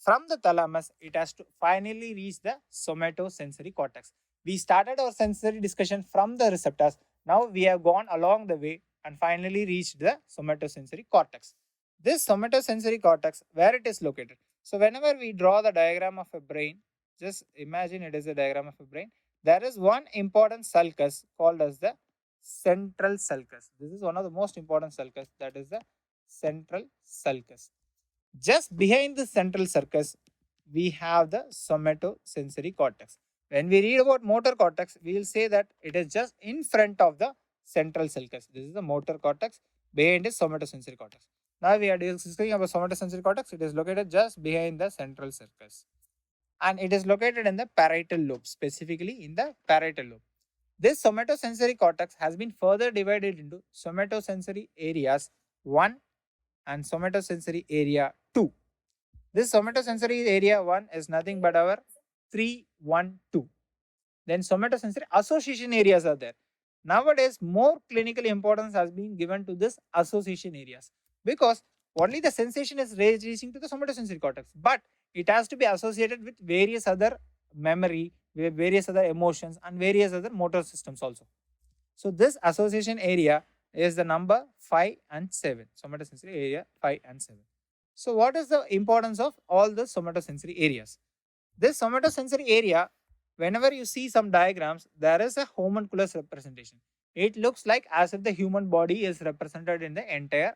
From the thalamus, it has to finally reach the somatosensory cortex. We started our sensory discussion from the receptors. Now we have gone along the way and finally reached the somatosensory cortex. This somatosensory cortex, where it is located. So whenever we draw the diagram of a brain, just imagine it is a diagram of a brain. There is one important sulcus called as the central sulcus. This is one of the most important sulcus, that is the central sulcus. Just behind the central sulcus, we have the somatosensory cortex. When we read about motor cortex, we will say that it is just in front of the central sulcus. This is the motor cortex, behind is somatosensory cortex. Now we are discussing about somatosensory cortex. It is located just behind the central sulcus. And it is located in the parietal lobe, specifically in the parietal lobe. This somatosensory cortex has been further divided into somatosensory areas 1 and somatosensory area 2. This somatosensory area 1 is nothing but our 3, 1, 2. Then somatosensory association areas are there. Nowadays, more clinical importance has been given to this association areas because only the sensation is reaching to the somatosensory cortex, but it has to be associated with various other memory, with various other emotions, and various other motor systems also. So this association area is the number 5 and 7. Somatosensory area 5 and 7. So what is the importance of all the somatosensory areas? This somatosensory area, whenever you see some diagrams, there is a homunculus representation. It looks like as if the human body is represented in the entire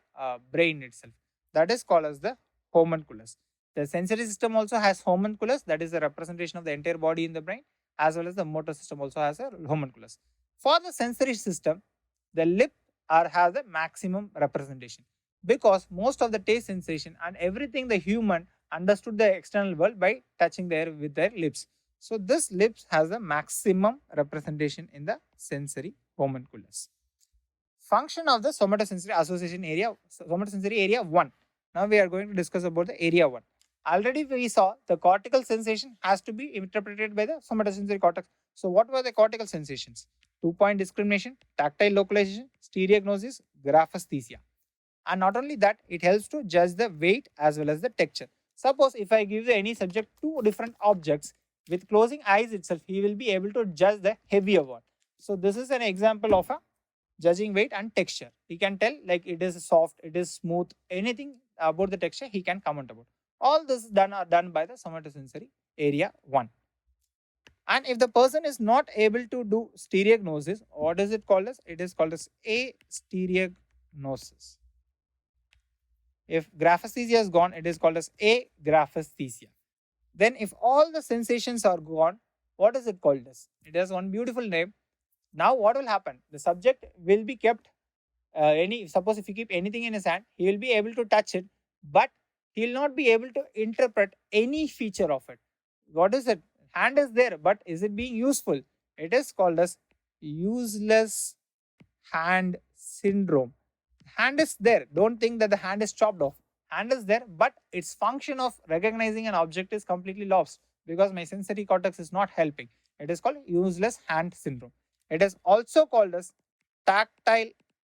brain itself. That is called as the homunculus. The sensory system also has homunculus, that is the representation of the entire body in the brain, as well as the motor system also has a homunculus. For the sensory system, the lip has a maximum representation because most of the taste sensation and everything the human understood the external world by touching the air with their lips. So this lips has a maximum representation in the sensory homunculus. Function of the somatosensory association area, somatosensory area 1. Now we are going to discuss about the area 1. Already we saw the cortical sensation has to be interpreted by the somatosensory cortex. So what were the cortical sensations? 2-point discrimination, tactile localization, stereognosis, graphesthesia. And not only that, it helps to judge the weight as well as the texture. Suppose if I give any subject two different objects, with closing eyes itself, he will be able to judge the heavier one. So this is an example of a judging weight and texture. He can tell like it is soft, it is smooth, anything about the texture he can comment about. All this are done by the somatosensory area 1. And if the person is not able to do stereognosis, what is it called as? It is called as astereognosis. If graphesthesia is gone, it is called as agraphesthesia. Then if all the sensations are gone, what is it called as? It has one beautiful name. Now what will happen? The subject will be kept, suppose if you keep anything in his hand, he will be able to touch it, but he will not be able to interpret any feature of it. What is it? Hand is there, but is it being useful? It is called as useless hand syndrome. Hand is there. Don't think that the hand is chopped off. Hand is there, but its function of recognizing an object is completely lost because my sensory cortex is not helping. It is called useless hand syndrome. It is also called as tactile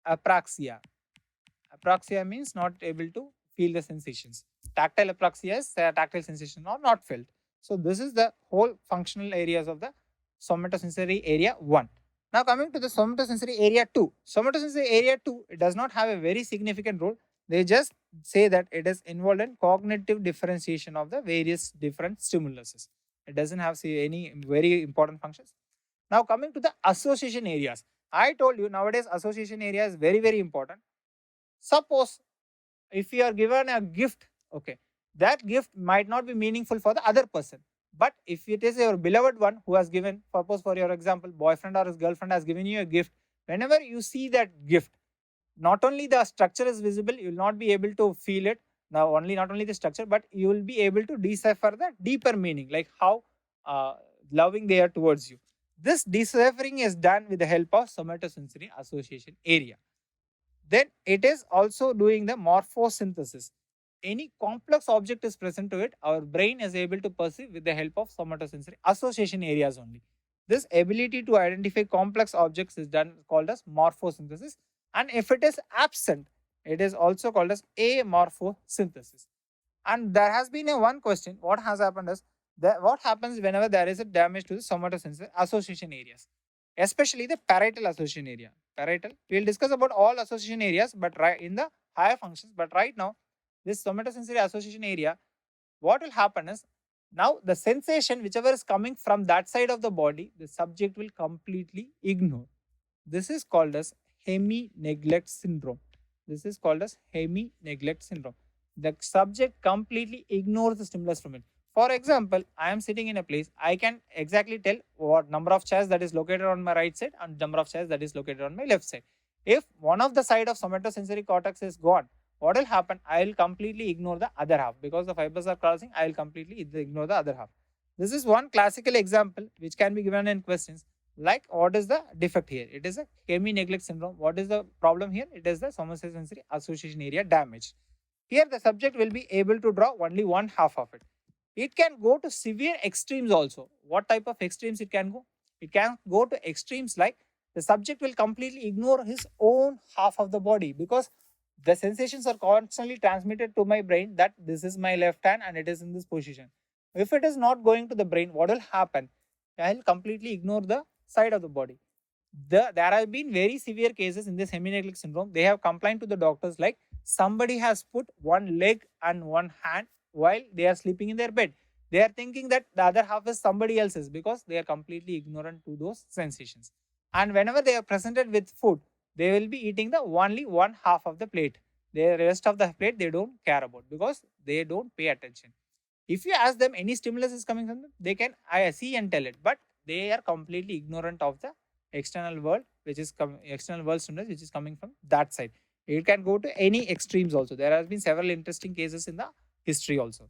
apraxia. Apraxia means not able to feel the sensations. Tactile apraxia is tactile sensation or not felt. So this is the whole functional areas of the somatosensory area 1. Now coming to the somatosensory area 2. Somatosensory area 2, it does not have a very significant role. They just say that it is involved in cognitive differentiation of the various different stimuluses. It doesn't have any very important functions. Now coming to the association areas. I told you nowadays association area is very, very important. Suppose if you are given a gift, okay, that gift might not be meaningful for the other person. But if it is your beloved one who has given, suppose for your example, boyfriend or his girlfriend has given you a gift, whenever you see that gift, not only the structure is visible, you will not be able to feel it. Now, not only the structure, but you will be able to decipher the deeper meaning, like how loving they are towards you. This deciphering is done with the help of somatosensory association area. Then it is also doing the morphosynthesis. Any complex object is present to it, our brain is able to perceive with the help of somatosensory association areas only. This ability to identify complex objects is done called as morphosynthesis, and if it is absent, it is also called as amorphosynthesis. And there has been a one question, what has happened is, what happens whenever there is a damage to the somatosensory association areas, especially the parietal association area. Parietal, we'll discuss about all association areas, but right in the higher functions. But right now, this somatosensory association area, what will happen is, now the sensation whichever is coming from that side of the body, the subject will completely ignore. This is called as hemi-neglect syndrome. This is called as hemi-neglect syndrome. The subject completely ignores the stimulus from it. For example, I am sitting in a place, I can exactly tell what number of chairs that is located on my right side and number of chairs that is located on my left side. If one of the side of somatosensory cortex is gone, what will happen? I will completely ignore the other half because the fibers are crossing. I will completely ignore the other half. This is one classical example which can be given in questions. Like, what is the defect here? It is a hemi-neglect syndrome. What is the problem here? It is the somatosensory association area damage. Here, the subject will be able to draw only one half of it. It can go to severe extremes also. What type of extremes it can go? It can go to extremes like the subject will completely ignore his own half of the body because the sensations are constantly transmitted to my brain that this is my left hand and it is in this position. If it is not going to the brain, what will happen? I will completely ignore the side of the body. There have been very severe cases in this hemi-neglect syndrome. They have complained to the doctors like somebody has put one leg and one hand while they are sleeping in their bed. They are thinking that the other half is somebody else's because they are completely ignorant to those sensations. And whenever they are presented with food, they will be eating the only one half of the plate. The rest of the plate they don't care about because they don't pay attention. If you ask them any stimulus is coming from them, they can I see and tell it, but they are completely ignorant of the external world, which is external world stimulus, which is coming from that side. It can go to any extremes also. There has been several interesting cases in the history also.